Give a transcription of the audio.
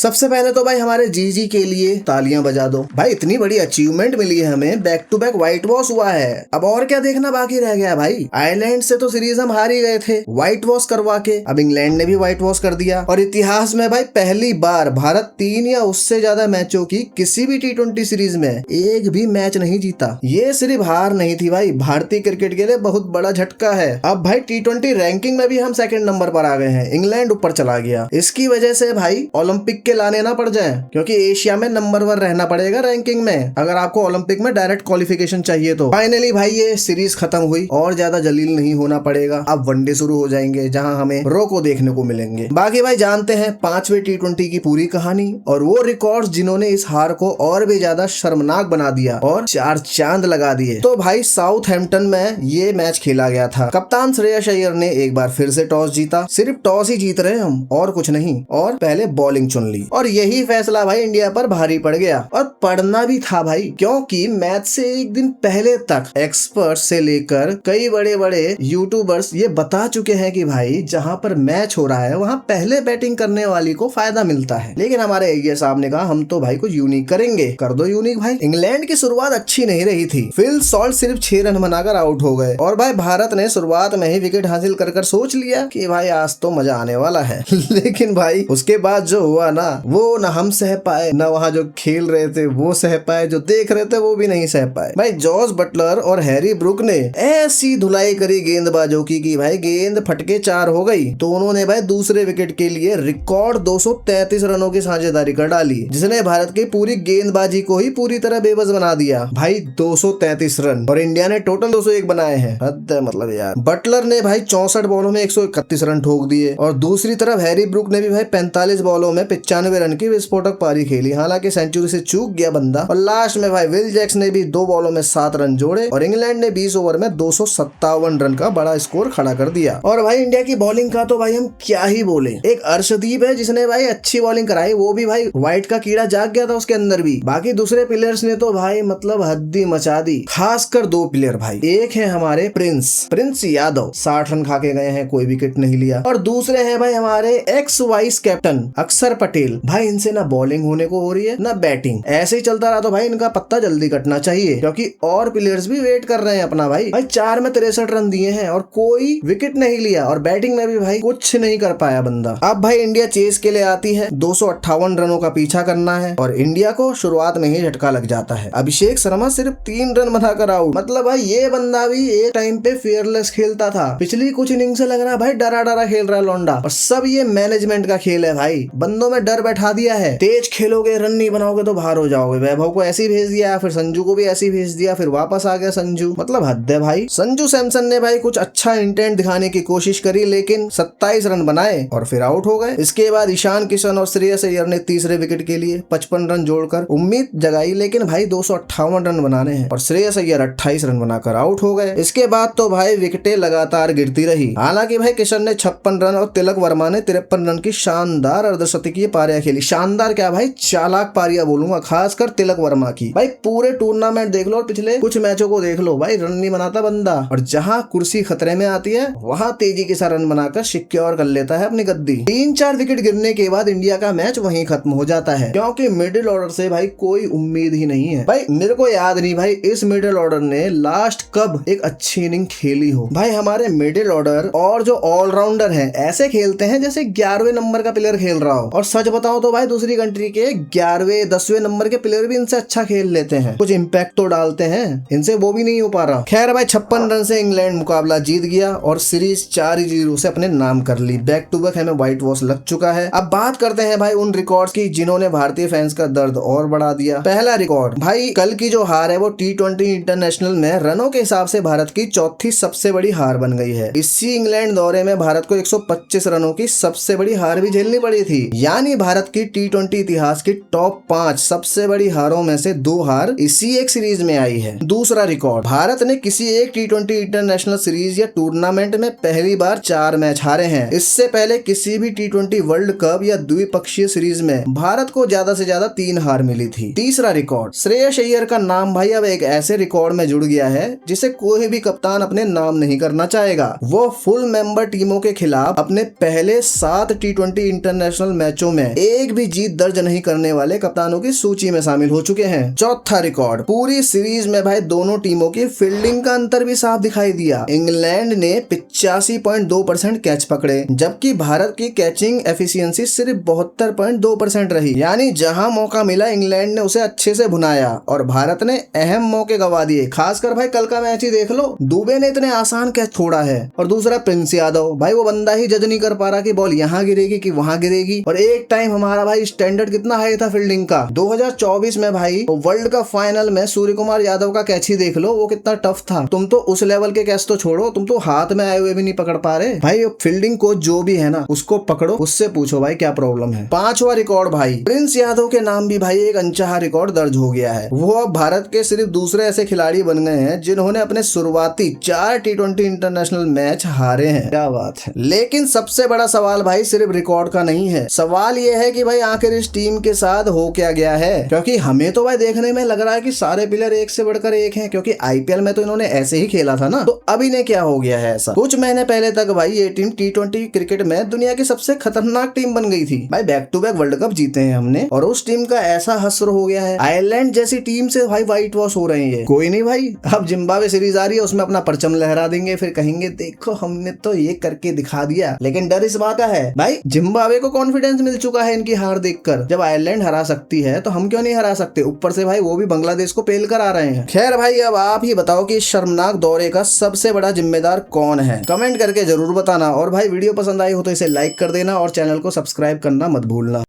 सबसे पहले तो भाई हमारे जीजी के लिए तालियां बजा दो भाई, इतनी बड़ी अचीवमेंट मिली है हमें, back to back whitewash हुआ है। अब और क्या देखना बाकी रह गया भाई। आयरलैंड से तो सीरीज हम हार ही गए थे व्हाइट वॉश करवा के, अब इंग्लैंड ने भी व्हाइट वॉश कर दिया। और इतिहास में भाई पहली बार भारत 3 या उससे ज्यादा मैचों की किसी भी T20 सीरीज में एक भी मैच नहीं जीता। ये सिर्फ हार नहीं थी भाई, भारतीय क्रिकेट के लिए बहुत बड़ा झटका है। अब भाई T20 रैंकिंग में भी हम सेकंड नंबर पर आ गए हैं, इंग्लैंड ऊपर चला गया। इसकी वजह से भाई ओलंपिक के लाने ना पड़ जाए, क्योंकि एशिया में नंबर 1 रहना पड़ेगा रैंकिंग में अगर आपको ओलंपिक में डायरेक्ट क्वालिफिकेशन चाहिए तो। फाइनली भाई ये सीरीज खत्म हुई और ज्यादा जलील नहीं होना पड़ेगा। अब वनडे शुरू हो जाएंगे जहां हमें रो को देखने को मिलेंगे। बाकी भाई जानते हैं 5वें T20 की पूरी कहानी और वो रिकॉर्ड्स जिन्होंने इस हार को और भी ज्यादा शर्मनाक बना दिया और 4 चांद लगा दिए। तो भाई साउथहैम्पटन में ये मैच खेला गया था। कप्तान श्रेयस अय्यर ने एक बार फिर से टॉस जीता, सिर्फ टॉस ही जीत रहे हम और कुछ नहीं, और पहले बॉलिंग चुन ली और यही फैसला भाई इंडिया पर भारी पड़ गया। और पड़ना भी था भाई, क्योंकि मैच से एक दिन पहले तक एक्सपर्ट से लेकर कई बड़े बड़े यूट्यूबर्स ये बता चुके हैं कि भाई जहां पर मैच हो रहा है वहां पहले बैटिंग करने वाली को फायदा मिलता है। लेकिन हमारे अय्यर साहब ने कहा हम तो भाई कुछ यूनिक करेंगे। कर दो यूनिक भाई। इंग्लैंड की शुरुआत अच्छी नहीं रही थी, फिल सॉल्ट सिर्फ 6 रन बनाकर आउट हो गए और भाई भारत ने शुरुआत में ही विकेट हासिल कर सोच लिया कि भाई आज तो मजा आने वाला है। लेकिन भाई उसके बाद जो हुआ ना, वो ना हम सह पाए, ना वहाँ जो खेल रहे थे वो सह पाए, जो देख रहे थे वो भी नहीं सह पाए। भाई जॉस बटलर और हैरी ब्रुक ने ऐसी धुलाई करी गेंदबाजों की भाई गेंद फटके 4 हो गई। दोनों ने भाई दूसरे विकेट के लिए रिकॉर्ड 233 रनों की साझेदारी कर डाली, जिसने भारत की पूरी गेंदबाजी को ही पूरी तरह बेबस बना दिया। भाई 233 रन और इंडिया ने टोटल 201 बनाए हैं। हद है मतलब यार। बटलर ने भाई 64 बॉलों में 131 रन ठोक दिए और दूसरी तरफ हैरी ब्रुक ने भी भाई 45 बॉलों में 95 रन की विस्फोटक पारी खेली। हालांकि सेंचुरी से चूक गया बंदा और लास्ट में भाई विल जैक्स ने भी 2 बॉलों में 7 रन जोड़े और इंग्लैंड ने 20 ओवर में 257 रन का बड़ा स्कोर खड़ा कर दिया। और भाई इंडिया की बॉलिंग का तो भाई हम क्या ही बोले। एक अर्शदीप है जिसने भाई अच्छी बॉलिंग कराई, वो भी भाई व्हाइट का कीड़ा जाग गया था उसके अंदर भी। बाकी दूसरे प्लेयर्स ने तो भाई मतलब हद्दी मचा दी, खासकर 2 प्लेयर भाई। एक है हमारे प्रिंस यादव, 60 रन खा के गए हैं, कोई विकेट नहीं लिया। और दूसरे हैं भाई हमारे एक्स वाइस कैप्टन अक्षर पटेल। भाई इनसे ना बॉलिंग होने को हो रही है ना बैटिंग। ऐसे ही चलता रहा तो भाई इनका पत्ता जल्दी कटना चाहिए, क्योंकि और प्लेयर्स भी वेट कर रहे हैं अपना। भाई 4 में 63 रन दिए हैं और कोई विकेट नहीं लिया और बैटिंग में भी भाई कुछ नहीं कर पाया बंदा। अब भाई इंडिया चेस के लिए आती है, 258 रनों का पीछा करना है और इंडिया को शुरुआत में ही झटका लग जाता है। अभिषेक शर्मा सिर्फ 3 रन बनाकर आउट। मतलब भाई ये बंदा भी एक टाइम पे फेयरलेस खेलता था, पिछली कुछ इनिंग से लग रहा है भाई डरा डरा खेल रहा है लौंडा। और सब ये मैनेजमेंट का खेल है भाई, बंदों में डर बैठा दिया है। तेज खेलोगे, रन नहीं बनाओगे तो बाहर हो जाओगे। वैभव को ऐसे ही भेज दिया, फिर संजू को भी ऐसे ही भेज दिया, फिर वापस आ गया संजू। मतलब हद है भाई। संजू सैमसन ने भाई कुछ अच्छा इंटेंट दिखाने की कोशिश करी, लेकिन 27 रन बनाए और फिर आउट हो गए। इसके बाद ईशान किशन और श्रेयस अय्यर ने तीसरे विकेट के लिए 55 रन जोड़कर उम्मीद जगाई, लेकिन भाई 258 रन बनाने हैं और श्रेयस अय्यर 28 रन बनाकर आउट हो गए। इसके बाद तो भाई विकेटें लगातार गिरती रही। हालांकि भाई किशन ने 56 रन और तिलक वर्मा ने 53 रन की शानदार अर्धशतकीय पारियां खेली। शानदार क्या भाई, चालाक पारियां बोलूंगा, खासकर तिलक वर्मा की। भाई पूरे टूर्नामेंट देख लो और पिछले कुछ मैचों को देख लो, भाई रन नहीं बनाता बंदा, और जहां कुर्सी खतरे में आती है वहां तेजी के साथ रन बनाकर सिक्योर कर लेता है अपनी गद्दी। 3-4 विकेट गिरने के बाद इंडिया का मैच वहीं खत्म हो जाता है, क्योंकि मिडिल ऑर्डर से भाई कोई उम्मीद ही नहीं है। भाई मेरे को याद नहीं भाई इस मिडिल ऑर्डर ने लास्ट कब एक अच्छी इनिंग खेली हो। भाई हमारे मिडिल ऑर्डर और जो ऑलराउंडर हैं ऐसे खेलते हैं जैसे 11वें नंबर का प्लेयर खेल रहा हो। और सच बताओ तो भाई दूसरी कंट्री के 11वें 10वें नंबर के प्लेयर भी इनसे अच्छा खेल लेते हैं, कुछ इम्पैक्ट तो डालते हैं, इनसे वो भी नहीं हो पा रहा। खैर भाई 56 रन से इंग्लैंड मुकाबला जीत गया और सीरीज 4-0 से अपने नाम कर ली। बैक टू बैक हमें व्हाइट वॉश लग चुका है। अब बात करते हैं भाई उन रिकॉर्ड्स की जिन्होंने भारतीय फैंस का दर्द और बढ़ा दिया। पहला रिकॉर्ड भाई कल की जो हार है वो T20 इंटरनेशनल में रनों के हिसाब से भारत की चौथी सबसे बड़ी हार बन गई है। इसी इंग्लैंड दौरे में भारत को 125 रनों की सबसे बड़ी हार भी झेलनी पड़ी थी। यानी भारत की T20 इतिहास की टॉप 5 सबसे बड़ी हारों में से 2 हार इसी एक सीरीज में आई है। दूसरा रिकॉर्ड, भारत ने किसी एक T20 इंटरनेशनल सीरीज या टूर्नामेंट में पहली बार 4 मैच हारे हैं। इससे पहले किसी भी T20 वर्ल्ड कप या द्विपक्षीय सीरीज में भारत को ज्यादा से ज्यादा 3 हार मिली थी। तीसरा रिकॉर्ड, श्रेयस अय्यर का नाम भाई अब एक ऐसे रिकॉर्ड में जुड़ गया है जिसे कोई भी कप्तान अपने नाम नहीं करना चाहेगा। वो फुल मेंबर टीमों के खिलाफ अपने पहले 7 T20 इंटरनेशनल मैचों में एक भी जीत दर्ज नहीं करने वाले कप्तानों की सूची में शामिल हो चुके हैं। चौथा रिकॉर्ड, पूरी सीरीज में भाई दोनों टीमों की फील्डिंग का अंतर भी साफ दिखाई दिया। इंग्लैंड ने 85.2% कैच पकड़े, जबकि भारत की कैचिंग एफिशिएंसी सिर्फ 72.2% रही। यानी जहां मौका मिला इंग्लैंड ने उसे अच्छे से भुनाया और भारत ने अहम मौके गवा दिए। खासकर भाई कल का मैच ही देख लो, दुबे ने इतने आसान कैच छोड़ा है। और दूसरा प्रिंस यादव, भाई वो बंदा ही जज नहीं कर पा रहा कि बॉल यहाँ गिरेगी कि वहां गिरेगी। और एक टाइम हमारा भाई स्टैंडर्ड कितना हाई था फील्डिंग का। 2024 में भाई वर्ल्ड कप फाइनल में सूर्य कुमार यादव का कैच ही देख लो, वो कितना टफ था। तुम तो उस लेवल के कैच तो छोड़ो, तुम तो हाथ में आए हुए भी नहीं पकड़ पा रहे। भाई फील्डिंग कोच जो भी है ना, उसको पकड़ो, उससे पूछो भाई क्या प्रॉब्लम है। पांचवा रिकॉर्ड भाई, प्रिंस यादव के नाम भी भाई एक अनचाहा रिकॉर्ड दर्ज हो गया है। वो अब भारत के सिर्फ दूसरे ऐसे खिलाड़ी बन गए हैं जिन्होंने अपने शुरुआती 4 T20 इंटरनेशनल मैच हारे हैं। क्या बात है। लेकिन सबसे बड़ा सवाल भाई सिर्फ रिकॉर्ड का नहीं है, सवाल ये है कि भाई आखिर इस टीम के साथ हो क्या गया है। क्योंकि हमें तो भाई देखने में लग रहा है कि सारे प्लेयर एक से बढ़कर एक हैं, क्योंकि आईपीएल में तो इन्होंने ऐसे ही खेला था ना। तो अब इन्हें क्या हो गया है ऐसा। कुछ महीने पहले तक भाई ये टीम T20 क्रिकेट में दुनिया की सबसे खतरनाक टीम बन गई थी। भाई back to back world cup जीते हैं हमने, और उस टीम का ऐसा हश्र हो गया है। आयरलैंड जैसी टीम से भाई व्हाइट वॉश हो रहे हैं। कोई नहीं भाई, अब जिम्बाब्वे सीरीज आ रही है, उसमें अपना परचम लहरा देंगे, फिर कहेंगे देखो हमने तो ये करके दिखा दिया। लेकिन डर इस बात का है भाई, जिम्बाब्वे को कॉन्फिडेंस मिल चुका है इनकी हार देखकर। जब आयरलैंड हरा सकती है तो हम क्यों नहीं हरा सकते। ऊपर से भाई वो भी बांग्लादेश को पेल कर आ रहे हैं। खैर भाई अब आप ही बताओ कि इस शर्मनाक दौरे का सबसे बड़ा जिम्मेदार कौन है, कमेंट करके जरूर बताना। और भाई वीडियो पसंद आई हो तो इसे लाइक कर देना और चैनल को सब्सक्राइब करना मत भूलना।